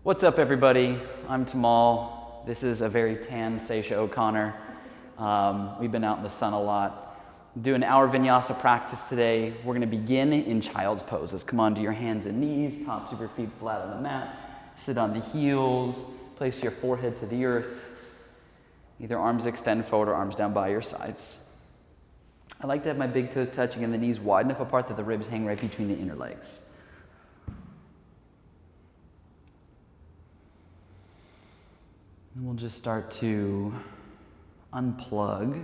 What's up, everybody? I'm Tamal. This is a very tan Seisha O'Connor. We've been out in the sun a lot. Doing our vinyasa practice today. We're going to begin in child's poses. Come onto your hands and knees, tops of your feet flat on the mat. Sit on the heels. Place your forehead to the earth. Either arms extend forward or arms down by your sides. I like to have my big toes touching and the knees wide enough apart that the ribs hang right between the inner legs. And we'll just start to unplug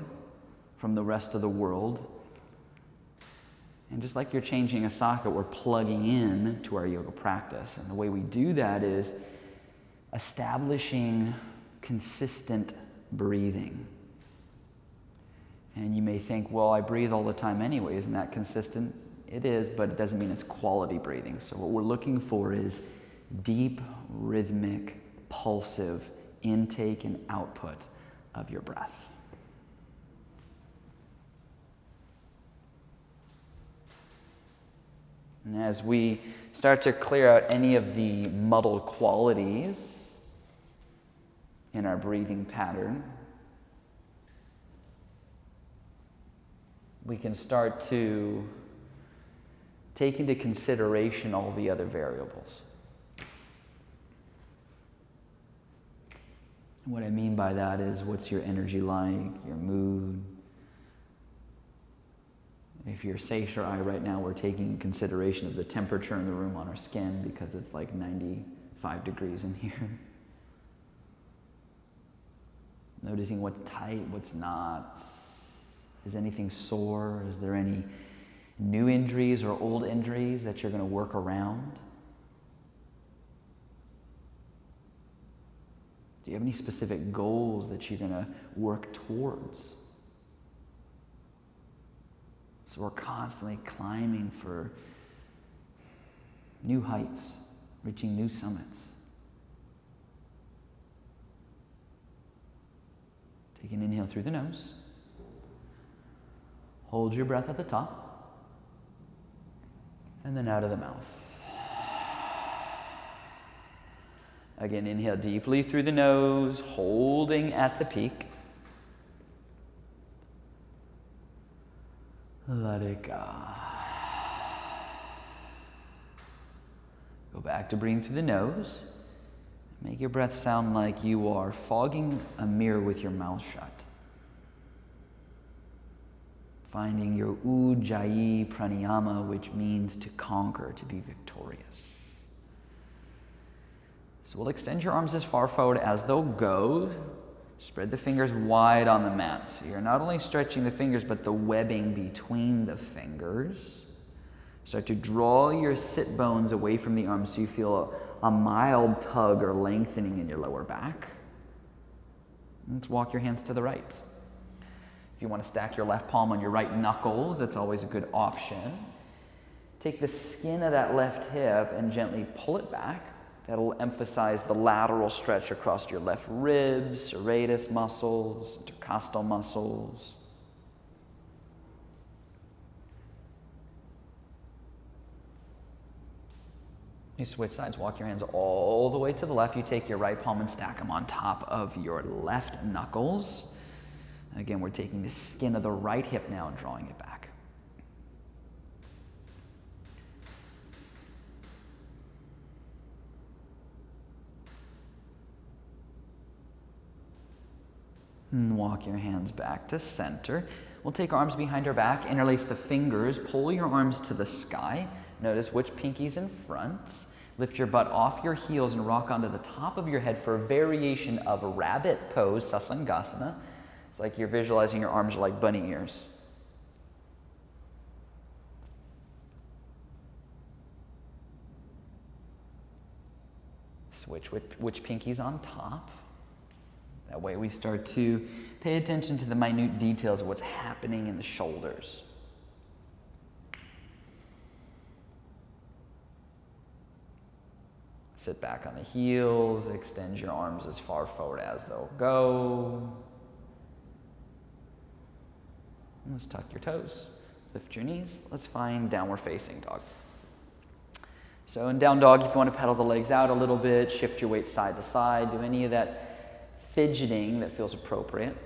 from the rest of the world. And just like you're changing a socket, we're plugging in to our yoga practice. And the way we do that is establishing consistent breathing. And you may think, well, I breathe all the time anyway. Isn't that consistent? It is, but it doesn't mean it's quality breathing. So what we're looking for is deep, rhythmic, pulsive intake and output of your breath. And as we start to clear out any of the muddled qualities in our breathing pattern, we can start to take into consideration all the other variables. What I mean by that is, what's your energy like, your mood? If you're Seisha or I right now, we're taking consideration of the temperature in the room on our skin because it's like 95 degrees in here. Noticing what's tight, what's not. Is anything sore? Is there any new injuries or old injuries that you're going to work around? Do you have any specific goals that you're going to work towards? So we're constantly climbing for new heights, reaching new summits. Take an inhale through the nose. Hold your breath at the top. And then out of the mouth. Again, inhale deeply through the nose, holding at the peak. Let it go. Go back to breathing through the nose. Make your breath sound like you are fogging a mirror with your mouth shut. Finding your Ujjayi Pranayama, which means to conquer, to be victorious. So we'll extend your arms as far forward as they'll go. Spread the fingers wide on the mat. So you're not only stretching the fingers, but the webbing between the fingers. Start to draw your sit bones away from the arms so you feel a mild tug or lengthening in your lower back. Let's walk your hands to the right. If you want to stack your left palm on your right knuckles, that's always a good option. Take the skin of that left hip and gently pull it back. That'll emphasize the lateral stretch across your left ribs, serratus muscles, intercostal muscles. You switch sides, walk your hands all the way to the left. You take your right palm and stack them on top of your left knuckles. Again, we're taking the skin of the right hip now and drawing it back. And walk your hands back to center. We'll take arms behind our back, interlace the fingers, pull your arms to the sky. Notice which pinky's in front. Lift your butt off your heels and rock onto the top of your head for a variation of a rabbit pose, Sasangasana. It's like you're visualizing your arms are like bunny ears. Switch which pinky's on top. That way we start to pay attention to the minute details of what's happening in the shoulders. Sit back on the heels, extend your arms as far forward as they'll go. Let's tuck your toes, lift your knees. Let's find downward facing dog. So in down dog, if you want to pedal the legs out a little bit, shift your weight side to side, do any of that fidgeting that feels appropriate.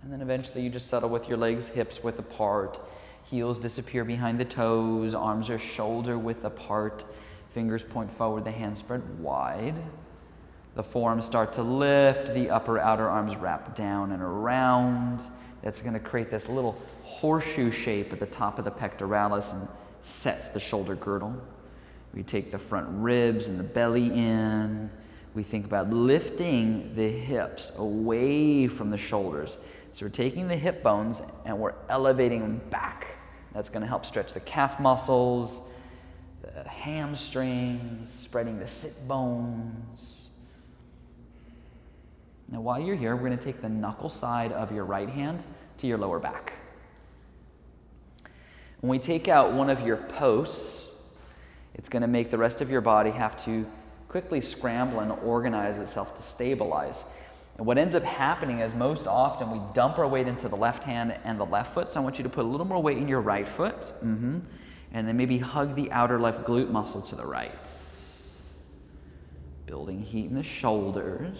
And then eventually you just settle with your legs, hips width apart, heels disappear behind the toes, arms are shoulder width apart, fingers point forward, the hands spread wide. The forearms start to lift, the upper outer arms wrap down and around. That's going to create this little horseshoe shape at the top of the pectoralis and sets the shoulder girdle. We take the front ribs and the belly in. We think about lifting the hips away from the shoulders. So we're taking the hip bones and we're elevating them back. That's going to help stretch the calf muscles, the hamstrings, spreading the sit bones. Now while you're here, we're going to take the knuckle side of your right hand to your lower back. When we take out one of your posts, it's going to make the rest of your body have to quickly scramble and organize itself to stabilize. And what ends up happening is most often we dump our weight into the left hand and the left foot. So I want you to put a little more weight in your right foot. And then maybe hug the outer left glute muscle to the right. Building heat in the shoulders.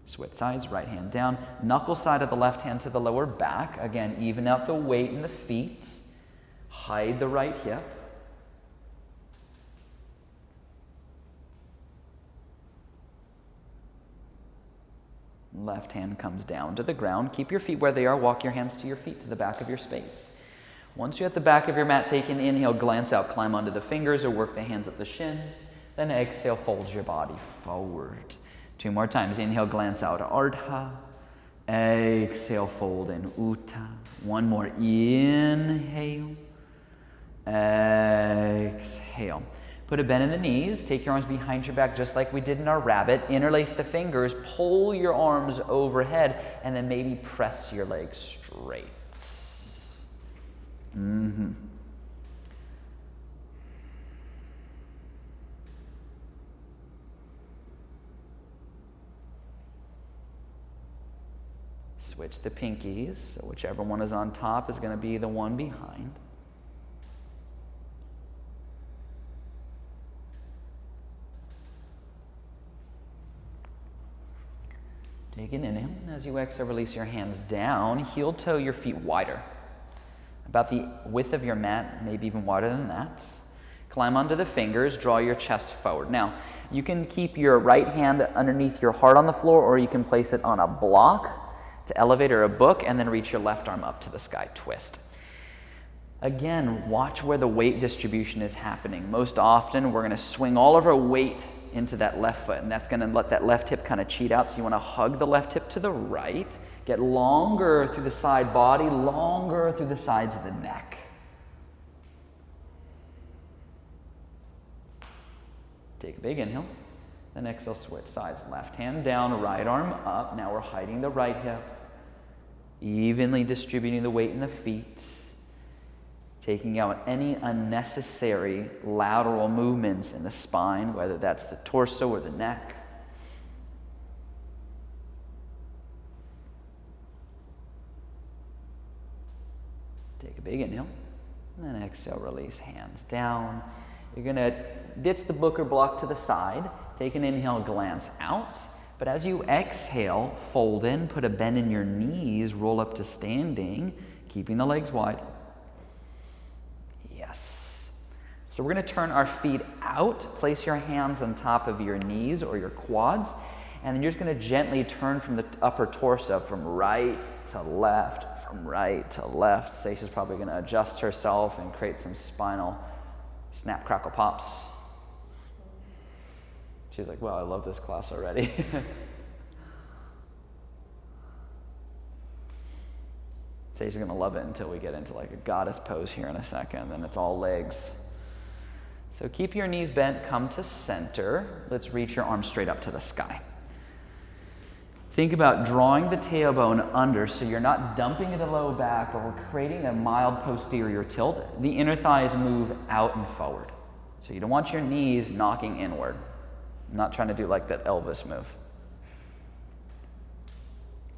Switch sides, right hand down. Knuckle side of the left hand to the lower back. Again, even out the weight in the feet. Hide the right hip. Left hand comes down to the ground. Keep your feet where they are. Walk your hands to your feet to the back of your space. Once you're at the back of your mat, take an inhale, glance out, climb onto the fingers or work the hands up the shins. Then exhale, fold your body forward. 2 more times. Inhale, glance out, Ardha. Exhale, fold in, Uta. 1 more. Inhale. Exhale. Put a bend in the knees. Take your arms behind your back just like we did in our rabbit. Interlace the fingers. Pull your arms overhead. And then maybe press your legs straight. Switch the pinkies, so whichever one is on top is going to be the one behind. Take an inhale, and as you exhale, release your hands down. Heel toe your feet wider. About the width of your mat, maybe even wider than that. Climb onto the fingers, draw your chest forward. Now, you can keep your right hand underneath your heart on the floor, or you can place it on a block to elevate or a book, and then reach your left arm up to the sky, twist. Again, watch where the weight distribution is happening. Most often, we're going to swing all of our weight into that left foot, and that's going to let that left hip kind of cheat out. So you want to hug the left hip to the right, get longer through the side body, longer through the sides of the neck. Take a big inhale, then exhale, switch sides. Left hand down, right arm up. Now we're hiding the right hip, evenly distributing the weight in the feet, taking out any unnecessary lateral movements in the spine, whether that's the torso or the neck. Take a big inhale, and then exhale, release, hands down. You're going to ditch the book or block to the side. Take an inhale, glance out. But as you exhale, fold in, put a bend in your knees, roll up to standing, keeping the legs wide. Yes. So we're going to turn our feet out. Place your hands on top of your knees or your quads. And then you're just going to gently turn from the upper torso from right to left, from right to left. Seisha's probably going to adjust herself and create some spinal snap, crackle, pops. She's like, wow, I love this class already. Seisha's going to love it until we get into like a goddess pose here in a second. Then it's all legs. So keep your knees bent, come to center. Let's reach your arms straight up to the sky. Think about drawing the tailbone under so you're not dumping into the low back, but we're creating a mild posterior tilt. The inner thighs move out and forward. So you don't want your knees knocking inward. I'm not trying to do like that Elvis move.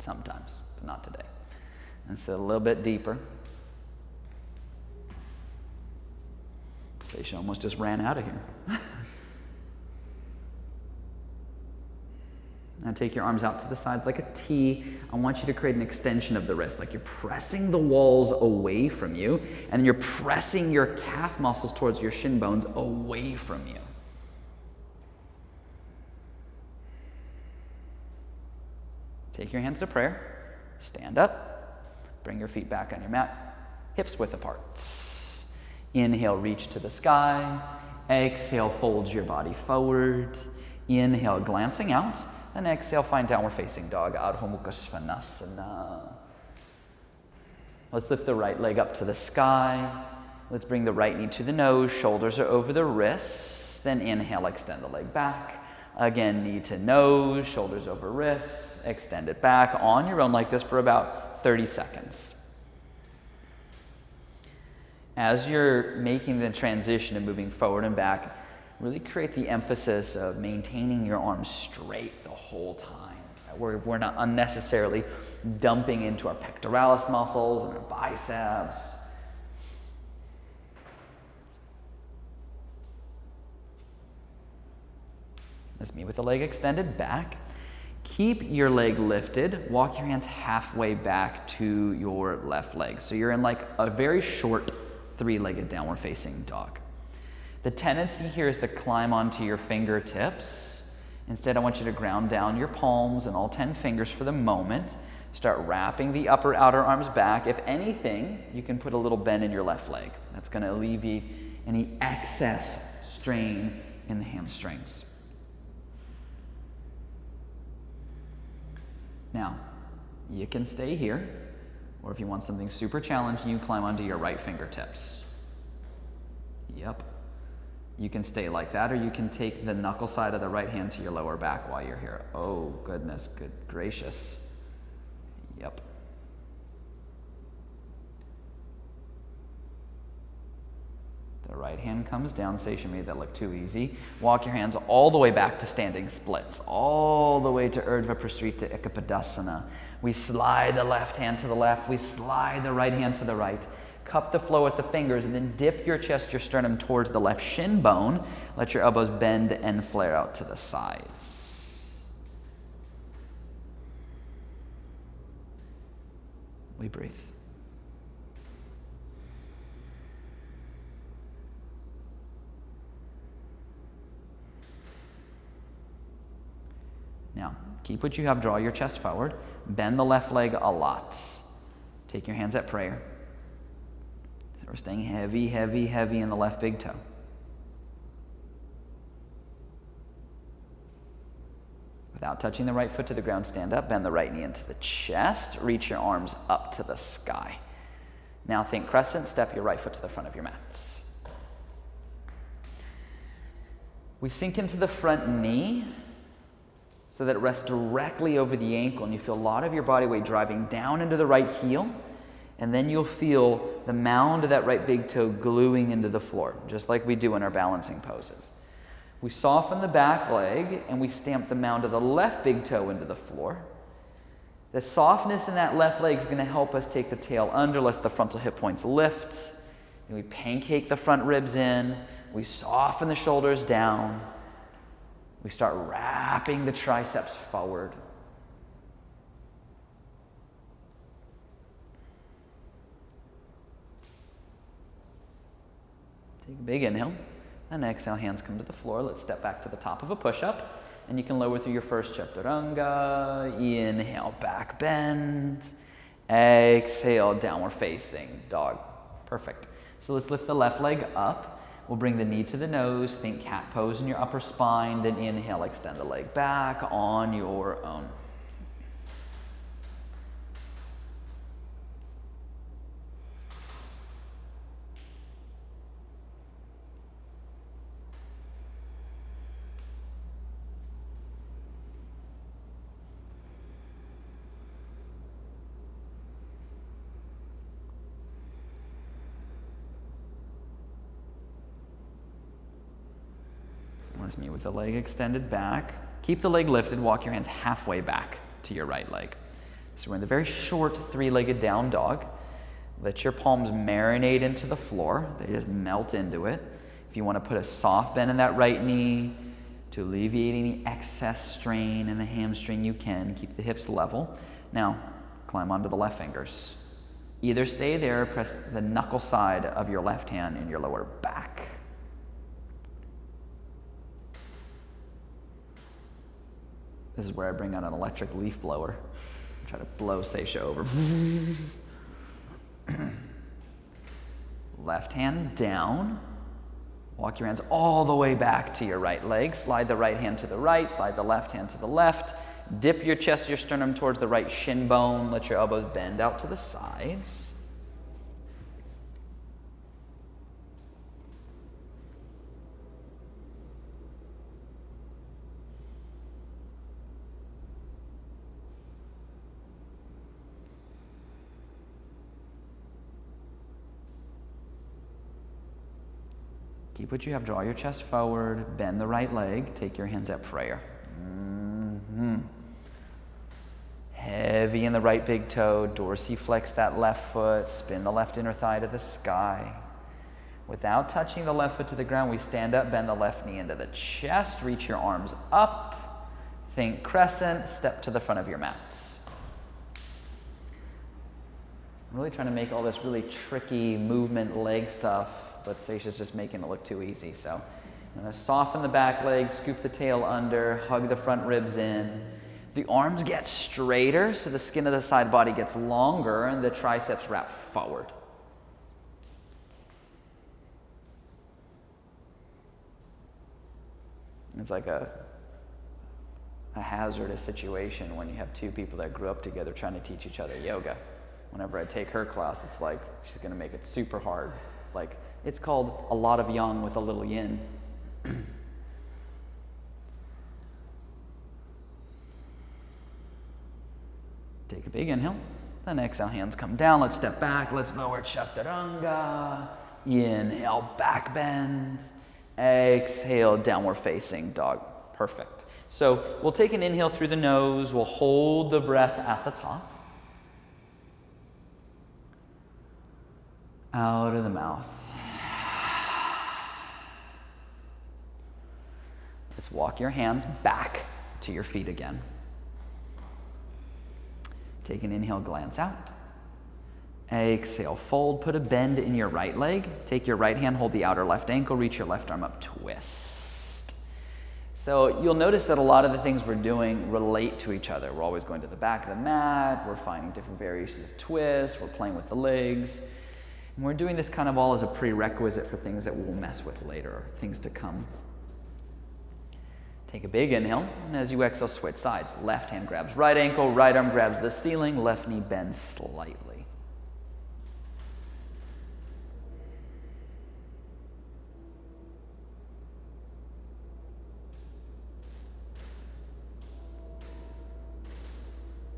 sometimes, but not today. And sit a little bit deeper. She almost just ran out of here. Now take your arms out to the sides like a T. I want you to create an extension of the wrist, like you're pressing the walls away from you, and you're pressing your calf muscles towards your shin bones away from you. Take your hands to prayer. Stand up. Bring your feet back on your mat. Hips width apart. Inhale, reach to the sky. Exhale, fold your body forward. Inhale, glancing out. And exhale, find downward facing dog, Ardha Mukha Svanasana. Let's lift the right leg up to the sky. Let's bring the right knee to the nose, shoulders are over the wrists. Then inhale, extend the leg back. Again, knee to nose, shoulders over wrists. Extend it back on your own like this for about 30 seconds. As you're making the transition and moving forward and back, really create the emphasis of maintaining your arms straight the whole time. We're not unnecessarily dumping into our pectoralis muscles and our biceps. That's me with the leg extended back. Keep your leg lifted. Walk your hands halfway back to your left leg. So you're in like a very short three-legged downward facing dog. The tendency here is to climb onto your fingertips. Instead, I want you to ground down your palms and all 10 fingers for the moment. Start wrapping the upper outer arms back. If anything, you can put a little bend in your left leg. That's going to alleviate any excess strain in the hamstrings. Now, you can stay here, or if you want something super challenging, you climb onto your right fingertips. Yep. You can stay like that, or you can take the knuckle side of the right hand to your lower back while you're here. Oh, goodness, good gracious. Yep. The right hand comes down. Sesha made that look too easy. Walk your hands all the way back to standing splits, all the way to Urdhva Prasrita Ekapadasana. We slide the left hand to the left. We slide the right hand to the right. Cup the floor with the fingers, and then dip your chest, your sternum towards the left shin bone. Let your elbows bend and flare out to the sides. We breathe. Now, keep what you have, draw your chest forward. Bend the left leg a lot. Take your hands at prayer. So we're staying heavy, heavy, heavy in the left big toe. Without touching the right foot to the ground, stand up, bend the right knee into the chest, reach your arms up to the sky. Now think crescent, step your right foot to the front of your mats. We sink into the front knee so that it rests directly over the ankle, and you feel a lot of your body weight driving down into the right heel, and then you'll feel the mound of that right big toe gluing into the floor, just like we do in our balancing poses. We soften the back leg, and we stamp the mound of the left big toe into the floor. The softness in that left leg is going to help us take the tail under, let the frontal hip points lift. And we pancake the front ribs in. We soften the shoulders down. We start wrapping the triceps forward. Take a big inhale, and exhale, hands come to the floor. Let's step back to the top of a push-up, and you can lower through your first Chaturanga. Inhale, back bend. Exhale, downward facing dog. Perfect. So let's lift the left leg up. We'll bring the knee to the nose, think cat pose in your upper spine, then inhale, extend the leg back on your own. That's me with the leg extended back. Keep the leg lifted, walk your hands halfway back to your right leg. So we're in the very short three-legged down dog. Let your palms marinate into the floor. They just melt into it. If you want to put a soft bend in that right knee to alleviate any excess strain in the hamstring, you can. Keep the hips level. Now, climb onto the left fingers. Either stay there or press the knuckle side of your left hand in your lower back. This is where I bring out an electric leaf blower. Try to blow Seisha over. Left hand down. Walk your hands all the way back to your right leg. Slide the right hand to the right. Slide the left hand to the left. Dip your chest, your sternum towards the right shin bone. Let your elbows bend out to the sides. Keep what you have. Draw your chest forward. Bend the right leg. Take your hands at prayer. Heavy in the right big toe. Dorsiflex that left foot. Spin the left inner thigh to the sky. Without touching the left foot to the ground, we stand up, bend the left knee into the chest. Reach your arms up. Think crescent. Step to the front of your mat. I'm really trying to make all this really tricky movement leg stuff, but Seisha's just making it look too easy. So I'm going to soften the back leg, scoop the tail under, hug the front ribs in. The arms get straighter, so the skin of the side body gets longer, and the triceps wrap forward. It's like a hazardous situation when you have two people that grew up together trying to teach each other yoga. Whenever I take her class, it's like she's going to make it super hard. It's like, it's called a lot of yang with a little yin. Take a big inhale. Then exhale, hands come down. Let's step back. Let's lower Chaturanga. Inhale, back bend. Exhale, downward facing dog. Perfect. So we'll take an inhale through the nose. We'll hold the breath at the top. Out of the mouth. Let's walk your hands back to your feet again. Take an inhale, glance out. Exhale, fold. Put a bend in your right leg. Take your right hand, hold the outer left ankle, reach your left arm up, twist. So you'll notice that a lot of the things we're doing relate to each other. We're always going to the back of the mat. We're finding different variations of twists. We're playing with the legs. And we're doing this kind of all as a prerequisite for things that we'll mess with later, things to come. Take a big inhale, and as you exhale, switch sides. Left hand grabs right ankle, right arm grabs the ceiling, left knee bends slightly.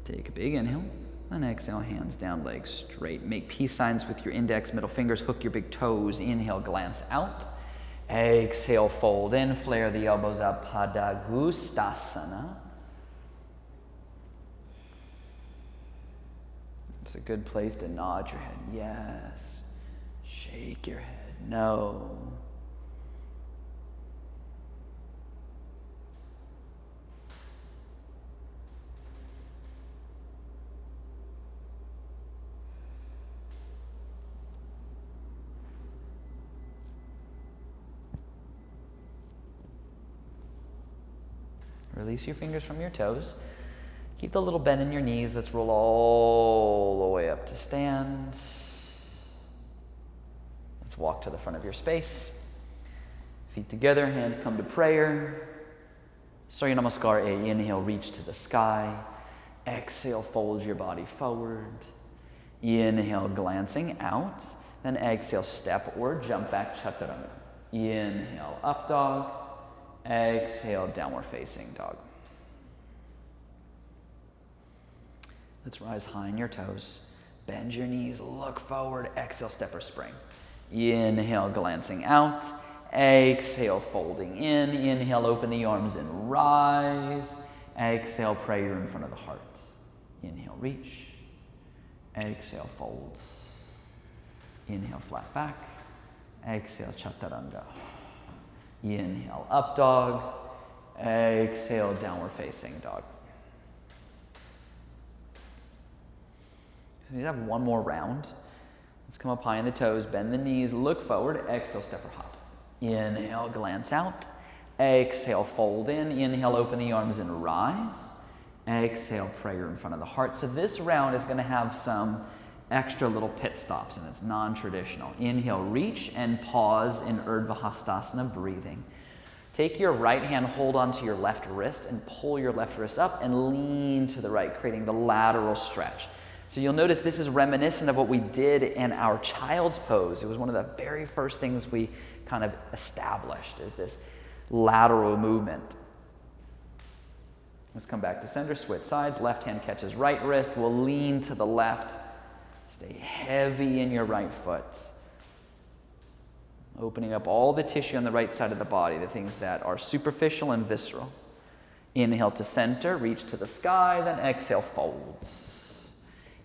Take a big inhale, and exhale, hands down, legs straight. Make peace signs with your index, middle fingers, hook your big toes. Inhale, glance out. Exhale, fold in, flare the elbows up, Padagustasana. It's a good place to nod your head. Yes. Shake your head. No. Release your fingers from your toes. Keep the little bend in your knees. Let's roll all the way up to stand. Let's walk to the front of your space. Feet together, hands come to prayer. Surya Namaskar A. Inhale, reach to the sky. Exhale, fold your body forward. Inhale, glancing out. Then exhale, step or jump back, Chaturanga. Inhale, up dog. Exhale, downward facing dog. Let's rise high in your toes. Bend your knees, look forward. Exhale, step or spring. Inhale, glancing out. Exhale, folding in. Inhale, open the arms and rise. Exhale, prayer in front of the heart. Inhale, reach. Exhale, folds. Inhale, flat back. Exhale, Chaturanga. Inhale, up dog. Exhale, downward facing dog. We have one more round. Let's come up high on the toes, bend the knees, look forward. Exhale, step or hop. Inhale, glance out. Exhale, fold in. Inhale, open the arms and rise. Exhale, prayer in front of the heart. So this round is going to have some extra little pit stops, and it's non-traditional. Inhale, reach and pause in Urdhva Hastasana, breathing. Take your right hand, hold onto your left wrist, and pull your left wrist up and lean to the right, creating the lateral stretch. So you'll notice this is reminiscent of what we did in our child's pose. It was one of the very first things we kind of established, is this lateral movement. Let's come back to center, switch sides. Left hand catches right wrist. We'll lean to the left. Stay heavy in your right foot. Opening up all the tissue on the right side of the body, the things that are superficial and visceral. Inhale to center, reach to the sky, then exhale, folds.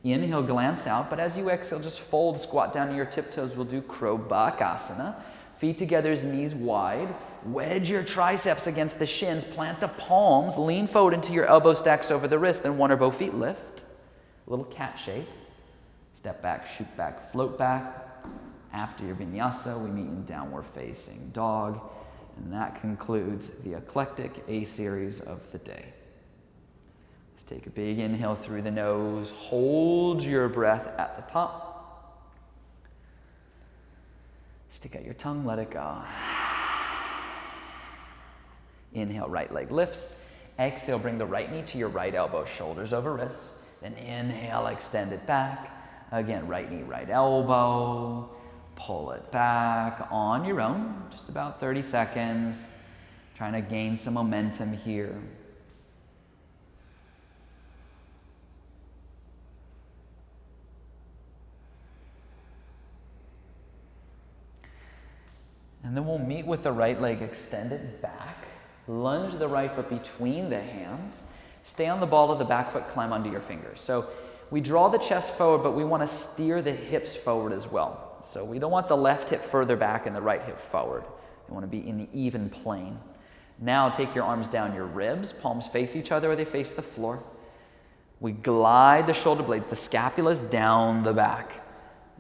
Inhale, glance out, but as you exhale, just fold, squat down to your tiptoes. We'll do Crowbar Asana. Feet together, knees wide. Wedge your triceps against the shins. Plant the palms. Lean forward into your elbow stacks over the wrist. Then one or both feet lift. A little cat shape. Step back, shoot back, float back. After your vinyasa, we meet in downward facing dog. And that concludes the eclectic A series of the day. Let's take a big inhale through the nose. Hold your breath at the top. Stick out your tongue, let it go. Inhale, right leg lifts. Exhale, bring the right knee to your right elbow, shoulders over wrists. Then inhale, extend it back. Again, right knee, right elbow. Pull it back on your own, just about 30 seconds. Trying to gain some momentum here. And then we'll meet with the right leg extended back. Lunge the right foot between the hands. Stay on the ball of the back foot, climb onto your fingers. So we draw the chest forward, but we want to steer the hips forward as well. So we don't want the left hip further back and the right hip forward. You want to be in the even plane. Now take your arms down your ribs, palms face each other or they face the floor. We glide the shoulder blades, the scapulas down the back.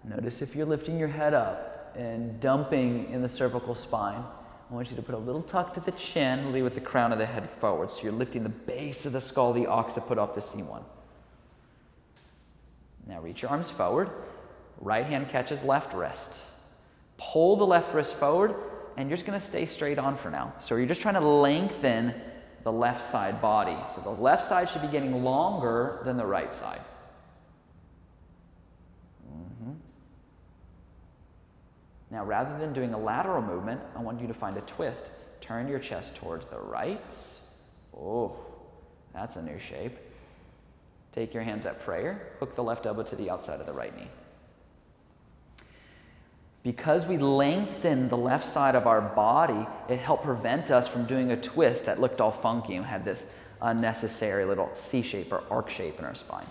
Notice if you're lifting your head up and dumping in the cervical spine. I want you to put a little tuck to the chin, lead with the crown of the head forward. So you're lifting the base of the skull, the occiput off the C1. Now reach your arms forward. Right hand catches left wrist. Pull the left wrist forward, and you're just going to stay straight on for now. So you're just trying to lengthen the left side body. So the left side should be getting longer than the right side. Now, rather than doing a lateral movement, I want you to find a twist. Turn your chest towards the right. Oh, that's a new shape. Take your hands at prayer. Hook the left elbow to the outside of the right knee. Because we lengthened the left side of our body, it helped prevent us from doing a twist that looked all funky and had this unnecessary little C shape or arc shape in our spine.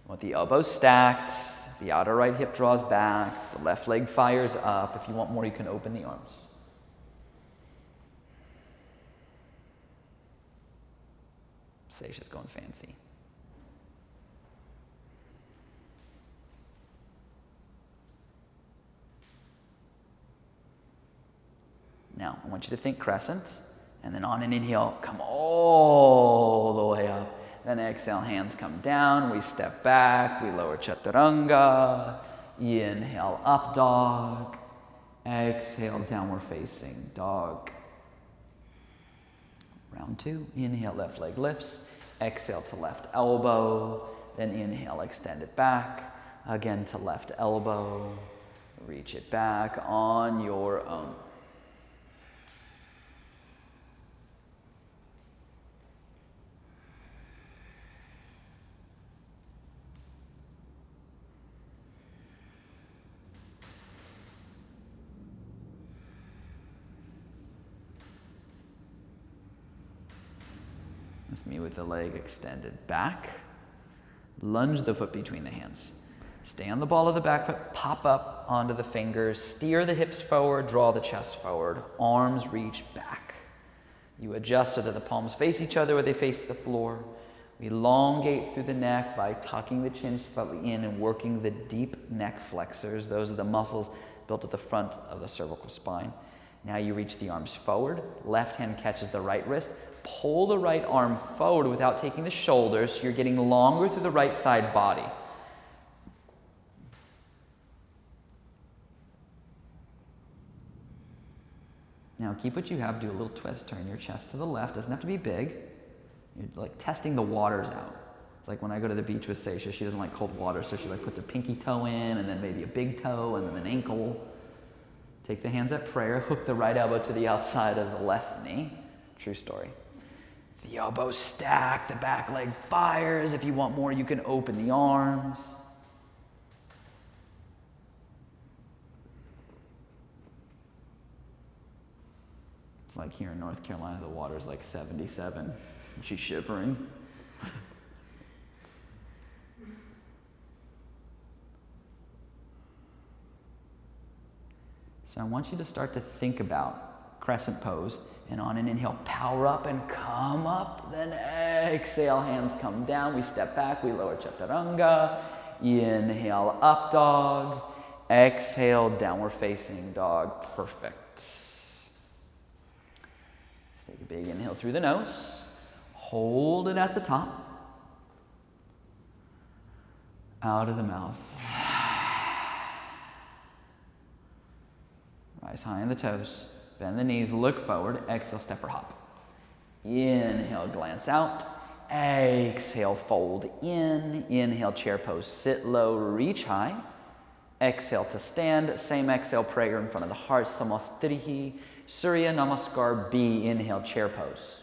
With the elbows stacked, the outer right hip draws back, the left leg fires up. If you want more, you can open the arms. Seisha's going fancy. Now, I want you to think crescent, and then on an inhale, come all the way up. Then exhale, hands come down, we step back, we lower Chaturanga. Inhale, up dog. Exhale, downward facing dog. Round two, inhale, left leg lifts. Exhale to left elbow. Then inhale, extend it back. Again to left elbow. Reach it back on your own. That's me with the leg extended back. Lunge the foot between the hands. Stay on the ball of the back foot, pop up onto the fingers, steer the hips forward, draw the chest forward, arms reach back. You adjust so that the palms face each other or they face the floor. We elongate through the neck by tucking the chin slightly in and working the deep neck flexors. Those are the muscles built at the front of the cervical spine. Now you reach the arms forward. Left hand catches the right wrist. Pull the right arm forward without taking the shoulders, so you're getting longer through the right side body. Now keep what you have, do a little twist, turn your chest to the left. Doesn't have to be big. You're like testing the waters out. It's like when I go to the beach with Seisha, she doesn't like cold water, so she like puts a pinky toe in, and then maybe a big toe, and then an ankle. Take the hands at prayer, hook the right elbow to the outside of the left knee. True story. The elbows stack, the back leg fires. If you want more, you can open the arms. It's like here in North Carolina, the water's like 77. And she's shivering. So I want you to start to think about crescent pose, and on an inhale, power up and come up, then exhale, hands come down, we step back, we lower Chaturanga, inhale, up dog, exhale, downward facing dog, perfect. Let's take a big inhale through the nose, hold it at the top, out of the mouth. Rise high on the toes, bend the knees, look forward, exhale, step or hop. Inhale, glance out. Exhale, fold in. Inhale, chair pose, sit low, reach high. Exhale to stand, same exhale, prayer in front of the heart, Samastrihi, Surya Namaskar B. Inhale, chair pose.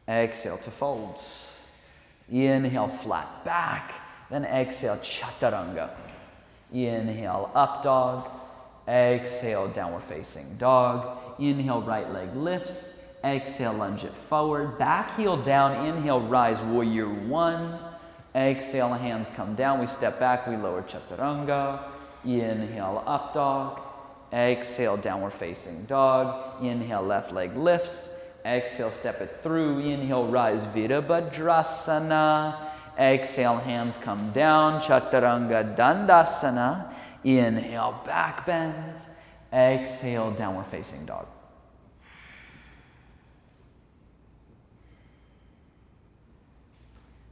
Exhale to fold. Inhale, flat back, then exhale, Chaturanga. Inhale, up dog. Exhale, downward facing dog. Inhale, right leg lifts. Exhale, lunge it forward. Back heel down. Inhale, rise, warrior one. Exhale, hands come down. We step back, we lower Chaturanga. Inhale, up dog. Exhale, downward facing dog. Inhale, left leg lifts. Exhale, step it through. Inhale, rise, Virabhadrasana. Exhale, hands come down. Chaturanga Dandasana. Inhale, back bend. Exhale, downward facing dog.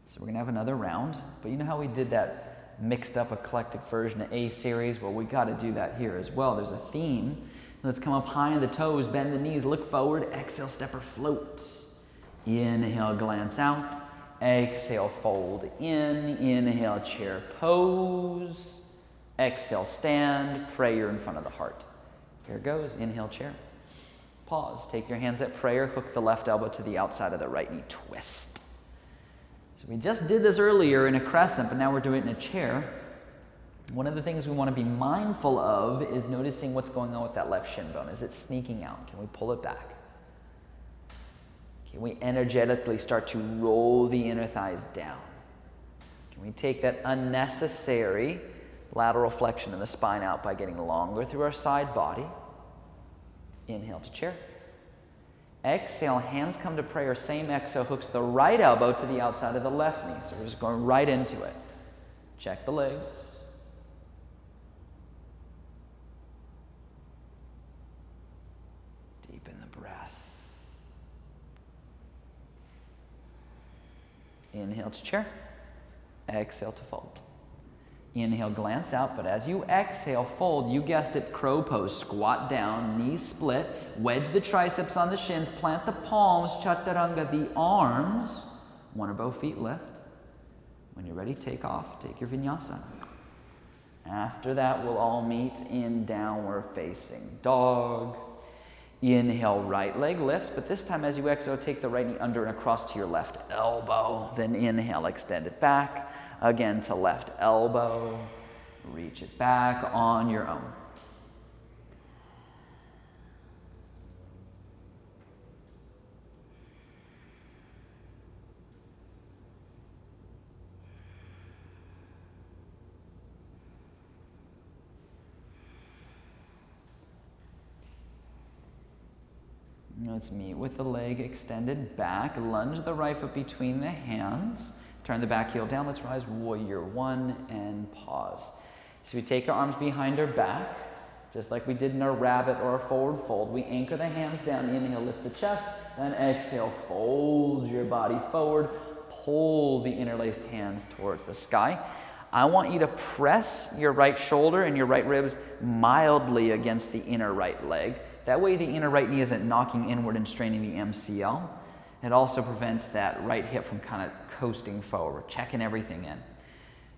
So we're going to have another round, but you know how we did that mixed up eclectic version of A series? Well, we got to do that here as well. There's a theme. Let's come up high on the toes, bend the knees, look forward. Exhale, step or float. Inhale, glance out. Exhale, fold in. Inhale, chair pose. Exhale, stand, prayer in front of the heart. Here goes, inhale, chair. Pause, take your hands at prayer, hook the left elbow to the outside of the right knee, twist. So we just did this earlier in a crescent, but now we're doing it in a chair. One of the things we want to be mindful of is noticing what's going on with that left shin bone. Is it sneaking out? Can we pull it back? Can we energetically start to roll the inner thighs down? Can we take that unnecessary lateral flexion in the spine out by getting longer through our side body? Inhale to chair. Exhale, hands come to prayer. Same exhale hooks the right elbow to the outside of the left knee. So we're just going right into it. Check the legs. Deepen the breath. Inhale to chair. Exhale to fold. Inhale, glance out, but as you exhale, fold, you guessed it, crow pose, squat down, knees split, wedge the triceps on the shins, plant the palms, Chaturanga, the arms, one or both feet lift. When you're ready, take off, take your vinyasa. After that, we'll all meet in downward facing dog. Inhale, right leg lifts, but this time as you exhale, take the right knee under and across to your left elbow. Then inhale, extend it back. Again to left elbow, reach it back on your own. Let's meet with the leg extended back. Lunge the right foot between the hands. Turn the back heel down. Let's rise warrior one and pause. So we take our arms behind our back, just like we did in our rabbit or a forward fold. We anchor the hands down. Inhale, lift the chest. Then exhale, fold your body forward. Pull the interlaced hands towards the sky. I want you to press your right shoulder and your right ribs mildly against the inner right leg. That way the inner right knee isn't knocking inward and straining the MCL. It also prevents that right hip from kind of coasting forward, checking everything in.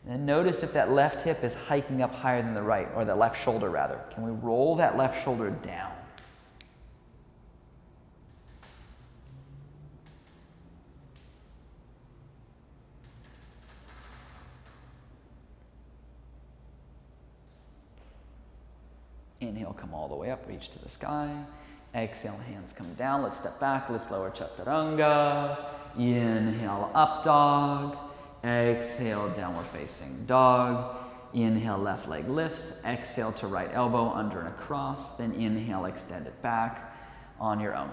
And notice if that left hip is hiking up higher than the right, or the left shoulder rather. Can we roll that left shoulder down? Inhale, come all the way up, reach to the sky. Exhale, hands come down. Let's step back. Let's lower Chaturanga. Inhale, up dog. Exhale, downward facing dog. Inhale, left leg lifts. Exhale to right elbow, under and across. Then inhale, extend it back on your own.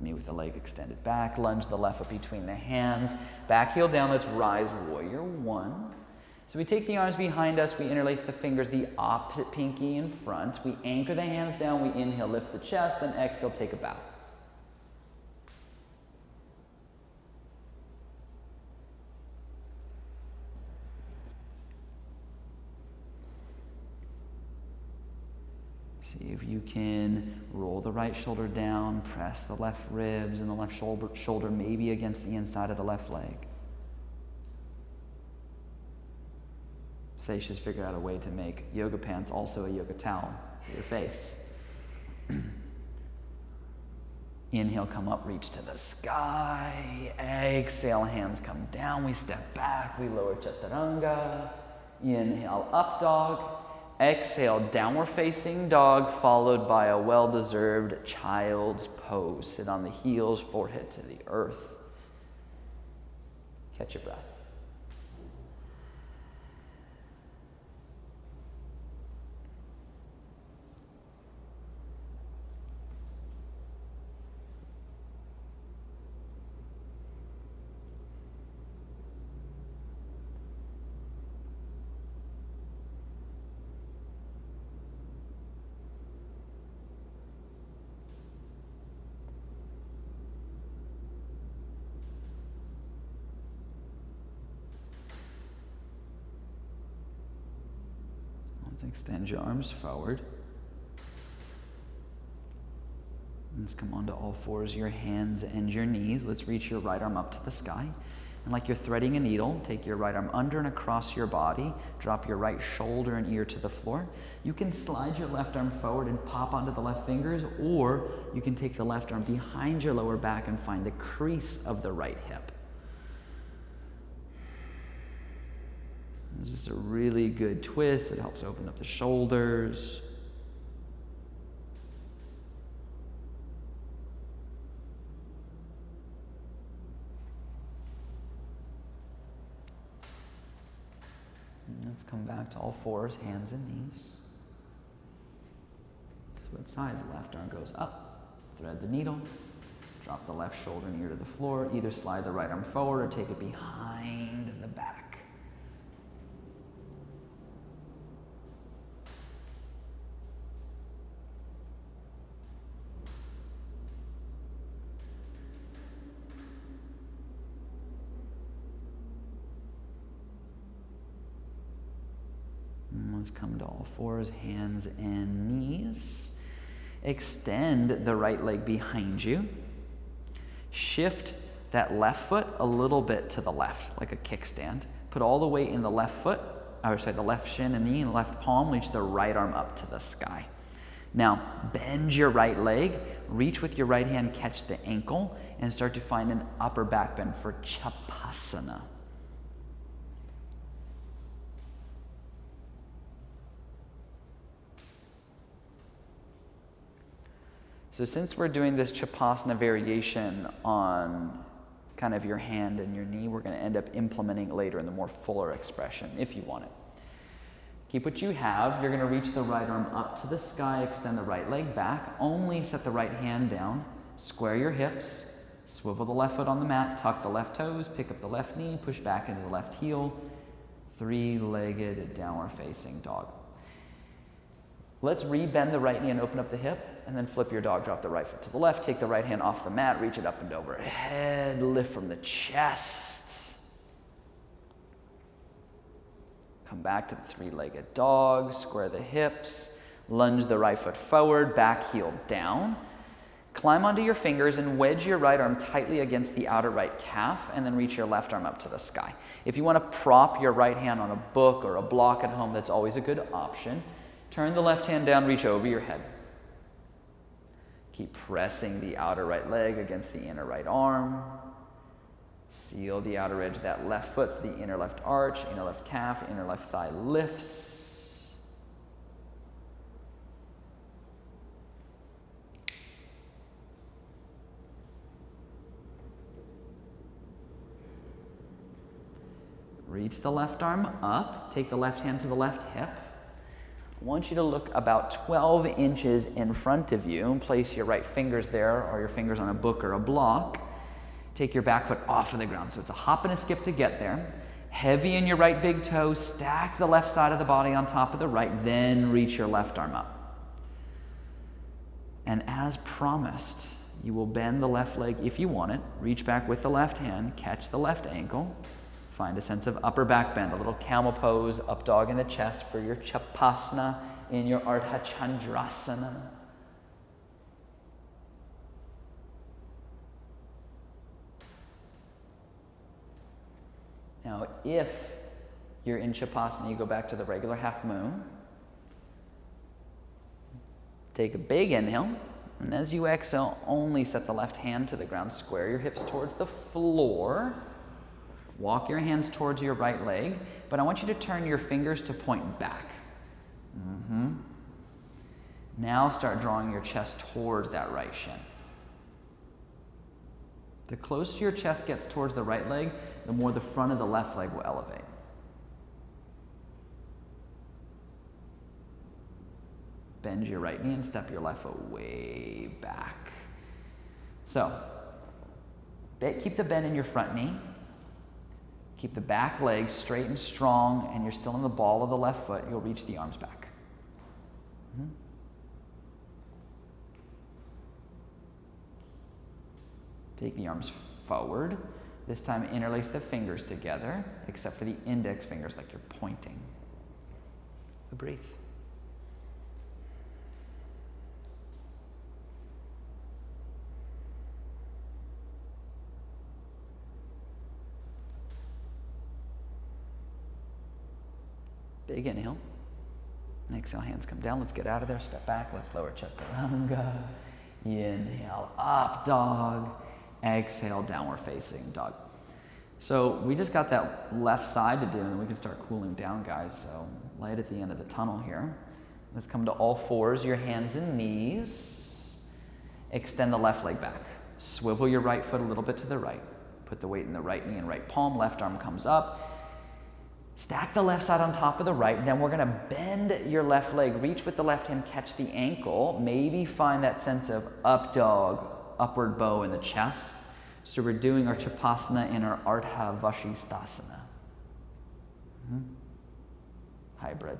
Me with the leg extended back, lunge the left foot between the hands, back heel down, let's rise warrior one. So we take the arms behind us, we interlace the fingers, the opposite pinky in front, we anchor the hands down, we inhale, lift the chest, then exhale, take a bow. See if you can roll the right shoulder down, press the left ribs and the left shoulder maybe against the inside of the left leg. Seisha's figured out a way to make yoga pants also a yoga towel for your face. Inhale, come up, reach to the sky. Exhale, hands come down. We step back, we lower Chaturanga. Inhale, up dog. Exhale, downward facing dog, followed by a well-deserved child's pose. Sit on the heels, forehead to the earth. Catch your breath. Extend your arms forward. Let's come onto all fours, your hands and your knees. Let's reach your right arm up to the sky. And like you're threading a needle, take your right arm under and across your body. Drop your right shoulder and ear to the floor. You can slide your left arm forward and pop onto the left fingers, or you can take the left arm behind your lower back and find the crease of the right hip. This is a really good twist. It helps open up the shoulders. And let's come back to all fours, hands and knees. Switch sides, left arm goes up, thread the needle, drop the left shoulder and ear to the floor. Either slide the right arm forward or take it behind the back. Let's come to all fours, hands and knees. Extend the right leg behind you. Shift that left foot a little bit to the left, like a kickstand. Put all the weight in the left foot, the left shin and knee and left palm. Reach the right arm up to the sky. Now, bend your right leg. Reach with your right hand, catch the ankle, and start to find an upper back bend for Chappasana. So since we're doing this Chappasana variation on kind of your hand and your knee, we're going to end up implementing it later in the more fuller expression if you want it. Keep what you have. You're going to reach the right arm up to the sky, extend the right leg back. Only set the right hand down. Square your hips. Swivel the left foot on the mat. Tuck the left toes. Pick up the left knee. Push back into the left heel. Three-legged downward facing dog. Let's rebend the right knee and open up the hip, and then flip your dog. Drop the right foot to the left. Take the right hand off the mat. Reach it up and overhead. Lift from the chest. Come back to the three-legged dog, square the hips, lunge the right foot forward, back heel down. Climb onto your fingers and wedge your right arm tightly against the outer right calf, and then reach your left arm up to the sky. If you want to prop your right hand on a book or a block at home, that's always a good option. Turn the left hand down, reach over your head. Keep pressing the outer right leg against the inner right arm. Seal the outer edge of that left foot so the inner left arch, inner left calf, inner left thigh lifts. Reach the left arm up. Take the left hand to the left hip. I want you to look about 12 inches in front of you and place your right fingers there or your fingers on a book or a block. Take your back foot off of the ground. So it's a hop and a skip to get there. Heavy in your right big toe. Stack the left side of the body on top of the right. Then reach your left arm up. And as promised, you will bend the left leg if you want it. Reach back with the left hand. Catch the left ankle. Find a sense of upper back bend. A little camel pose. Up dog in the chest for your Chappasana in your Ardha Chandrasana. Now, if you're in Chappasana, you go back to the regular half moon. Take a big inhale, and as you exhale, only set the left hand to the ground. Square your hips towards the floor. Walk your hands towards your right leg, but I want you to turn your fingers to point back. Now start drawing your chest towards that right shin. The closer your chest gets towards the right leg, the more the front of the left leg will elevate. Bend your right knee and step your left foot way back. So, keep the bend in your front knee. Keep the back leg straight and strong, and you're still in the ball of the left foot. You'll reach the arms back. Take the arms forward. This time interlace the fingers together, except for the index fingers like you're pointing. Breathe. Big inhale. Exhale, hands come down. Let's get out of there. Step back. Let's lower Chaturanga. Inhale, up dog. Exhale, downward facing dog. So we just got that left side to do, and we can start cooling down, guys. So light at the end of the tunnel here. Let's come to all fours, your hands and knees. Extend the left leg back. Swivel your right foot a little bit to the right. Put the weight in the right knee and right palm. Left arm comes up. Stack the left side on top of the right. Then we're going to bend your left leg. Reach with the left hand, catch the ankle. Maybe find that sense of up dog, upward bow in the chest. So we're doing our Chappasana in our Ardha Vashisthasana. Hybrid.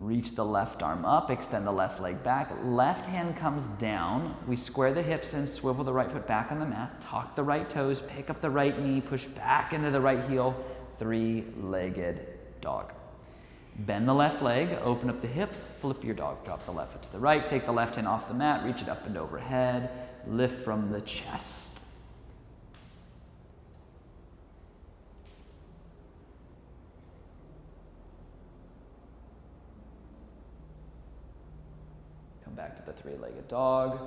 Reach the left arm up, extend the left leg back. Left hand comes down. We square the hips and swivel the right foot back on the mat. Tuck the right toes, pick up the right knee, push back into the right heel. Three-legged dog. Bend the left leg, open up the hip, flip your dog. Drop the left foot to the right, take the left hand off the mat, reach it up and overhead, lift from the chest. Back to the three-legged dog.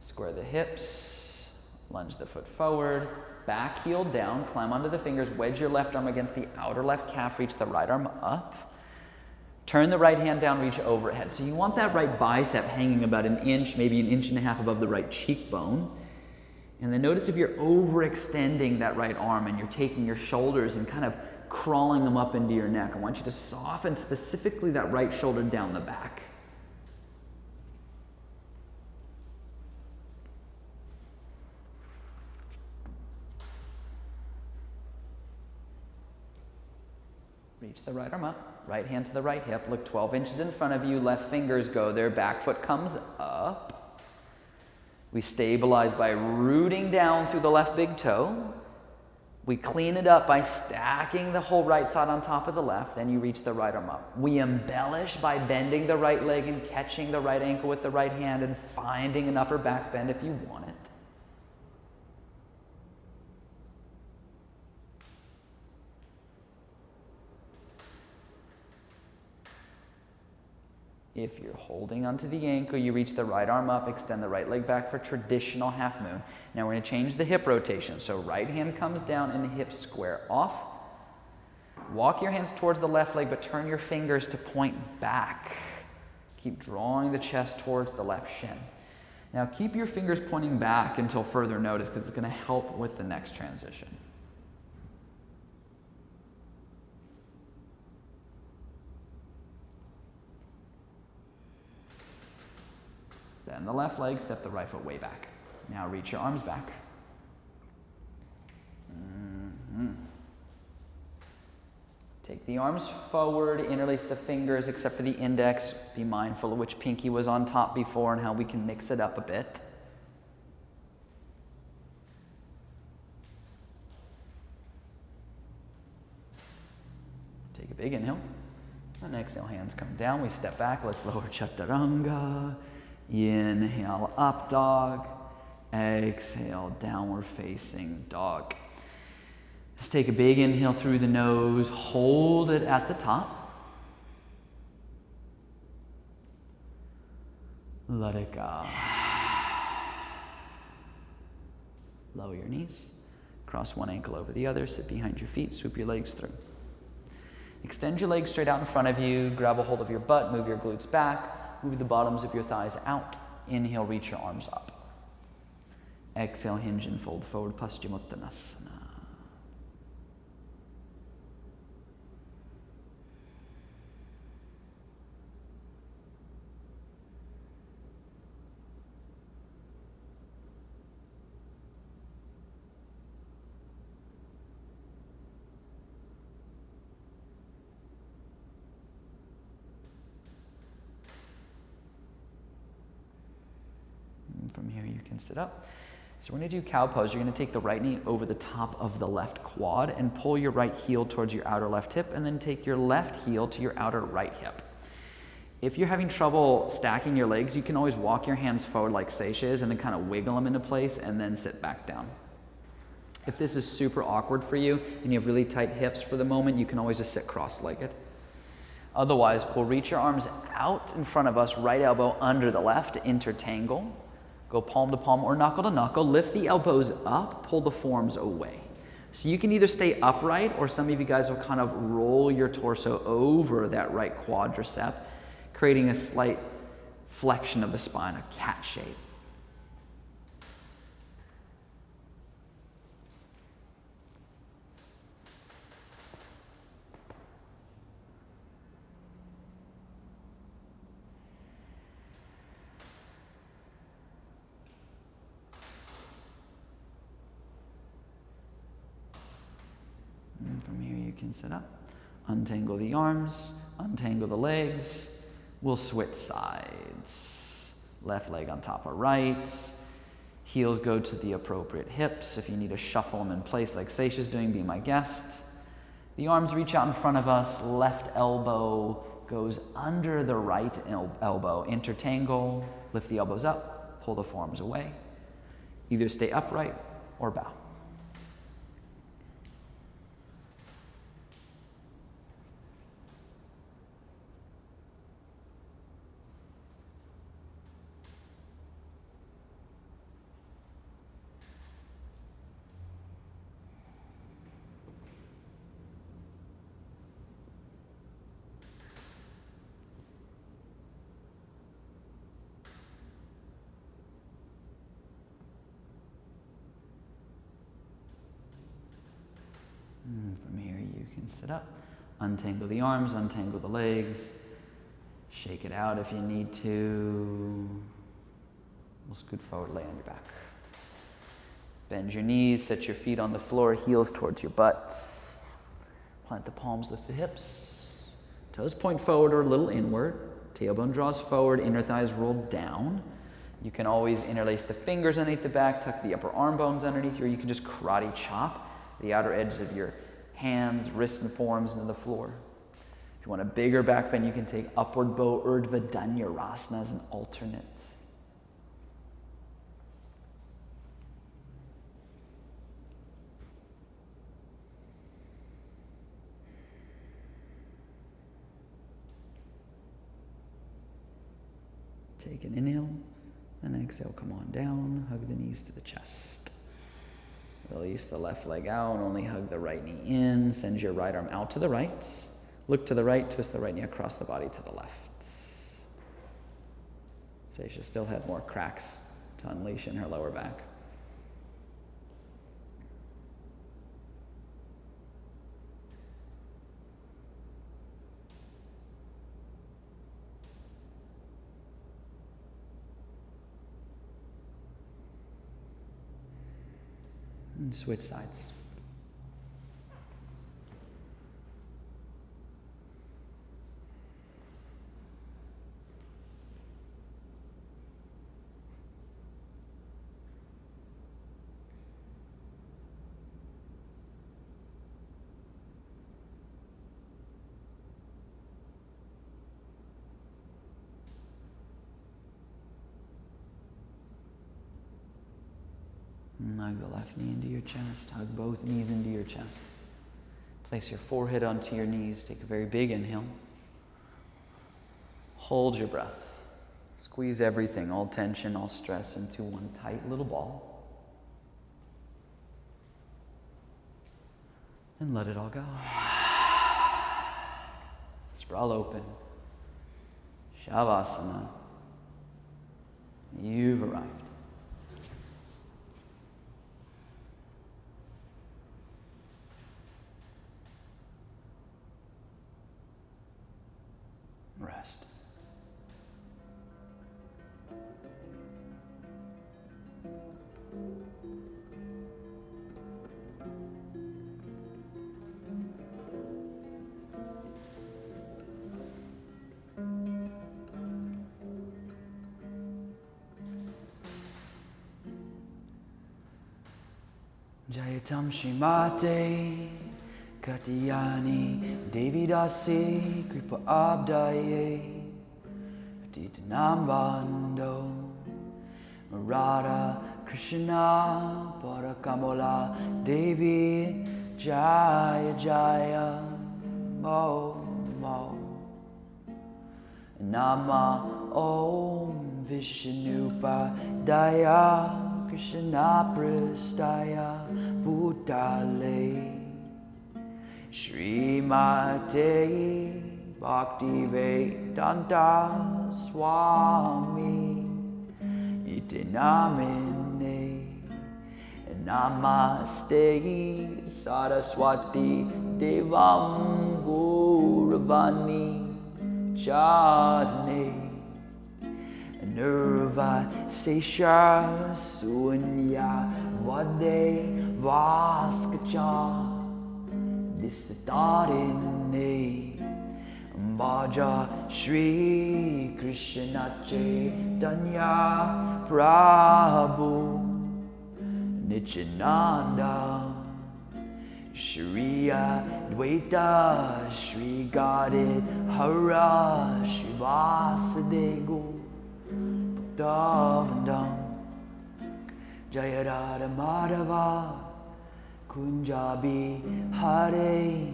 Square the hips. Lunge the foot forward. Back heel down. Climb onto the fingers. Wedge your left arm against the outer left calf. Reach the right arm up. Turn the right hand down, reach overhead. So you want that right bicep hanging about an inch, maybe an inch and a half above the right cheekbone. And then notice if you're overextending that right arm and you're taking your shoulders and kind of crawling them up into your neck. I want you to soften specifically that right shoulder down the back. Reach the right arm up, right hand to the right hip, look 12 inches in front of you, left fingers go there, back foot comes up. We stabilize by rooting down through the left big toe. We clean it up by stacking the whole right side on top of the left, then you reach the right arm up. We embellish by bending the right leg and catching the right ankle with the right hand and finding an upper back bend if you want it. If you're holding onto the ankle, you reach the right arm up, extend the right leg back for traditional half moon. Now we're going to change the hip rotation. So right hand comes down and the hips square off. Walk your hands towards the left leg, but turn your fingers to point back. Keep drawing the chest towards the left shin. Now keep your fingers pointing back until further notice because it's going to help with the next transition. Then the left leg, step the right foot way back. Now reach your arms back. Take the arms forward, interlace the fingers except for the index. Be mindful of which pinky was on top before and how we can mix it up a bit. Take a big inhale. And exhale, hands come down. We step back. Let's lower Chaturanga. Inhale, up dog. Exhale, downward facing dog. Let's take a big inhale through the nose. Hold it at the top. Let it go. Lower your knees. Cross one ankle over the other. Sit behind your feet. Swoop your legs through. Extend your legs straight out in front of you. Grab a hold of your butt. Move your glutes back. Move the bottoms of your thighs out. Inhale, reach your arms up. Exhale, hinge and fold forward, Paschimottanasana. From here you can sit up. So we're going to do cow pose. You're going to take the right knee over the top of the left quad and pull your right heel towards your outer left hip and then take your left heel to your outer right hip. If you're having trouble stacking your legs, you can always walk your hands forward like Seychelles and then kind of wiggle them into place and then sit back down. If this is super awkward for you and you have really tight hips for the moment, you can always just sit cross-legged. Otherwise, we'll reach your arms out in front of us, right elbow under the left, intertangle. Go palm to palm or knuckle to knuckle. Lift the elbows up, pull the forearms away. So you can either stay upright or some of you guys will kind of roll your torso over that right quadricep, creating a slight flexion of the spine, a cat shape. From here you can sit up, untangle the arms, untangle the legs. We'll switch sides. Left leg on top of right. Heels go to the appropriate hips. If you need to shuffle them in place like Seychelles is doing, be my guest. The arms reach out in front of us. Left elbow goes under the right elbow. Intertangle, lift the elbows up, pull the forearms away. Either stay upright or bow. from here, you can sit up. Untangle the arms, untangle the legs. Shake it out if you need to. We'll scoot forward, lay on your back. Bend your knees, set your feet on the floor, heels towards your butt. Plant the palms, lift the hips. Toes point forward or a little inward. Tailbone draws forward, inner thighs roll down. You can always interlace the fingers underneath the back, tuck the upper arm bones underneath, or you can just karate chop the outer edges of your hands, wrists, and forearms into the floor. If you want a bigger back bend, you can take upward bow Urdhva Dhanurasana as an alternate. Take an inhale, then exhale, come on down, hug the knees to the chest. Release the left leg out, only hug the right knee in, send your right arm out to the right. Look to the right, twist the right knee across the body to the left. Seisha still had more cracks to unleash in her lower back. And switch sides. And hug the left knee into your chest. Hug both knees into your chest. Place your forehead onto your knees. Take a very big inhale. Hold your breath. Squeeze everything, all tension, all stress into one tight little ball. And let it all go. Sprawl open. Shavasana. You've arrived. Rest. Jayatam Shrimate Katyani Devidasi Kripa Abdaye Patitanam Bando Marada Krishna Parakamola Devi Jaya Jaya Mo Mo Nama Om Vishnupa Daya Krishna Prastaya Bhutale Srimate Bhaktivedanta Swami Iti Namine Namaste Saraswati Devam Gauravani Chadne Nirva Sesha Sunya Vade Vaskacha Distarine Bhaja Shri Krishna Chaitanya Prabhu Nityananda Shri Advaita Shri Gadit Hara Shri Vasadego Bhaktavandam Jayarada Madhava Kunjabi Hare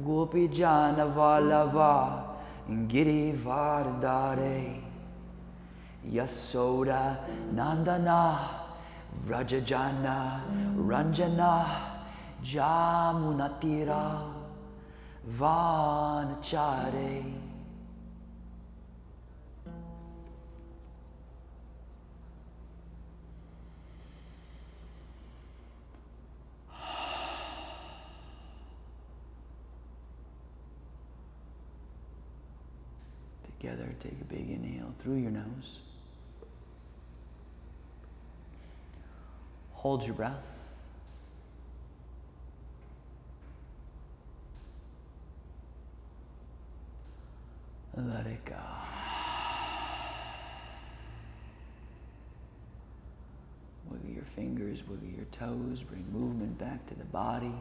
Gopi Jana Vallabha Giri Vardhare Yasoda Nandana Vrajajana Ranjana Jamunatira Vanachare. together. Take a big inhale through your nose. Hold your breath. Let it go. Wiggle your fingers, wiggle your toes, bring movement back to the body.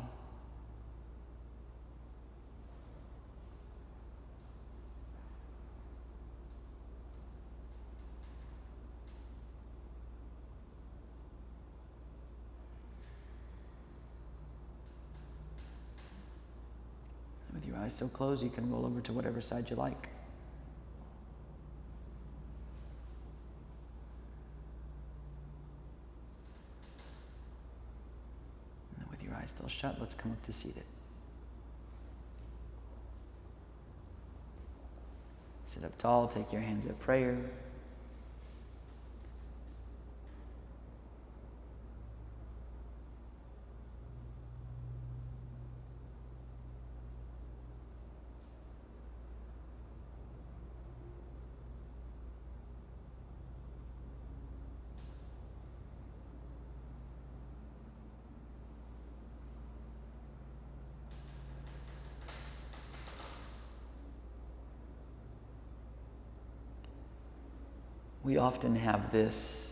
With your eyes still closed, you can roll over to whatever side you like. And with your eyes still shut, let's come up to seated. Sit up tall, take your hands at prayer. We often have this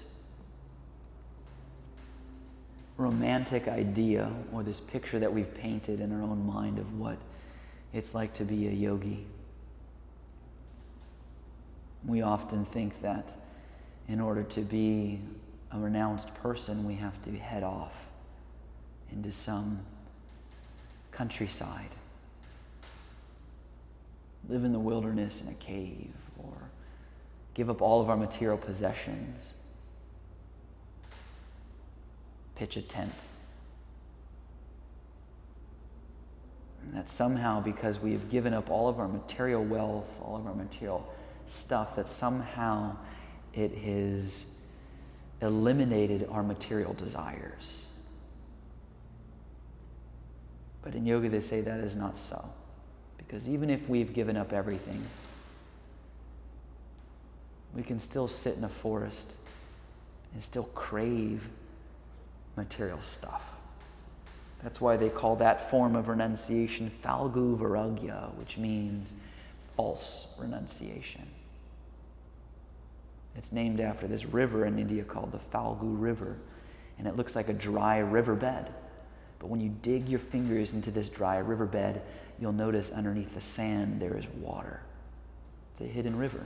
romantic idea or this picture that we've painted in our own mind of what it's like to be a yogi. We often think that in order to be a renounced person, we have to head off into some countryside, live in the wilderness in a cave, or give up all of our material possessions, pitch a tent. And that somehow, because we have given up all of our material wealth, all of our material stuff, that somehow it has eliminated our material desires. But in yoga they say that is not so. Because even if we've given up everything, we can still sit in a forest and still crave material stuff. That's why they call that form of renunciation Falgu Vairagya, which means false renunciation. It's named after this river in India called the Falgu River, and it looks like a dry riverbed. But when you dig your fingers into this dry riverbed, you'll notice underneath the sand there is water. It's a hidden river.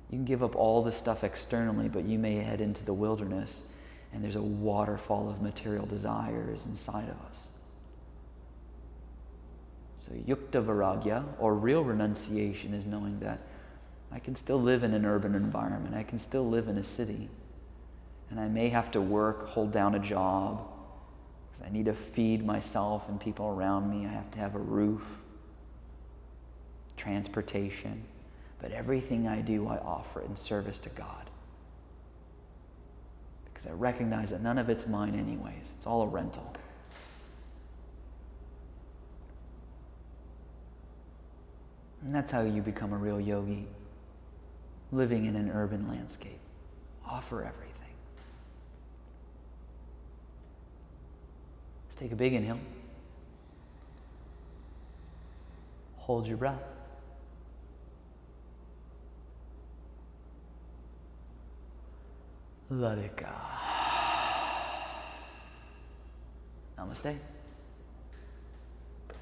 You can give up all the stuff externally, but you may head into the wilderness and there's a waterfall of material desires inside of us. So yukta vairagya, or real renunciation, is knowing that I can still live in an urban environment. I can still live in a city. And I may have to work, hold down a job, because I need to feed myself and people around me. I have to have a roof, transportation. But everything I do, I offer in service to God. Because I recognize that none of it's mine anyways. It's all a rental. And that's how you become a real yogi, living in an urban landscape. Offer everything. Let's take a big inhale. Hold your breath. Let it go. Namaste.